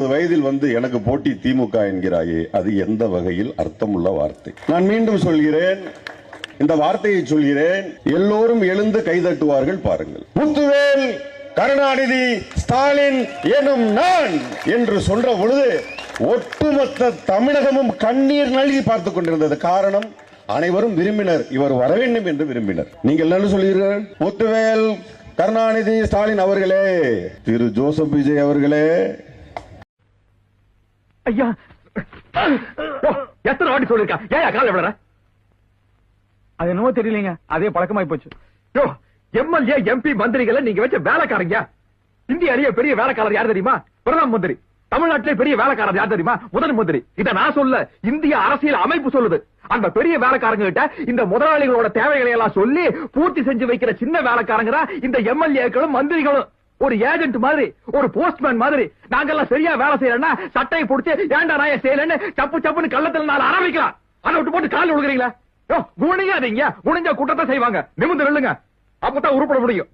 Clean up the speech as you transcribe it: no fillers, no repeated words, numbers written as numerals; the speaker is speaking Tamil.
வயதில் வந்து எனக்கு போட்டி திமுக என்கிறாயே, அது எந்த வகையில் அர்த்தமுள்ள வார்த்தை? நான் மீண்டும் சொல்கிறேன், இந்த வார்த்தையை சொல்கிறேன், எல்லோரும் எழுந்து கைதட்டுவார்கள் பாருங்கள். முத்துவேல், கருணாநிதி, ஸ்டாலின் எனும் நான் என்று சொல்ற பொழுது ஒட்டுமொத்த தமிழகமும் கண்ணீர் நல்கி பார்த்துக் கொண்டிருந்தது. காரணம், அனைவரும் விரும்பினர், இவர் வர வேண்டும் என்று விரும்பினர். நீங்கள் என்ன சொல்கிறீர்கள்? முத்துவேல், கருணாநிதி, ஸ்டாலின் அவர்களே, திரு ஜோசப் விஜய் அவர்களே, ஐயா எத்தனை வாட்டி சொல்லிருக்கா? ஏன் கால விடுற? அது என்னவோ தெரியலீங்க, அதே பழக்கமாய் போச்சு. எம்எல்ஏ, எம்பி, மந்திரிகளை நீங்க வச்ச வேலைக்காரங்க. இந்தியாலேயே பெரிய வேலைக்காரர் யார் தெரியுமா? பிரதம மந்திரி. தமிழ்நாட்டிலே பெரிய வேலைக்காரர் யார் தெரியுமா? முதல் மந்திரி. இத நான் சொல்ல, இந்திய அரசியல் அமைப்பு சொல்லுது. அந்த பெரிய வேலைக்காரங்க கிட்ட இந்த முதலாளிகளோட தேவைகளை எல்லாம் சொல்லி பூர்த்தி செஞ்சு வைக்கிற சின்ன வேலைக்காரங்க இந்த எம்எல்ஏக்களும் மந்திரிகளும். ஒரு ஏஜென்ட் மாதிரி, ஒரு போஸ்ட்மேன் மாதிரி நாங்கெல்லாம் சரியா வேலை செய்யறோம்னா சட்டையை பிடிச்சி ஏண்டா நான் செய்யலன்னு சப்பு சப்புன்னு கள்ளத்துல நாள் ஆரம்பிக்கலாம். அதை விட்டு போட்டு கால் விழுகிறீங்களா? குணியாதீங்க, குனிஞ்ச குற்றத்தை செய்வாங்க. நிமிந்து நில்லுங்க, அப்பதான் உருப்பட முடியும்.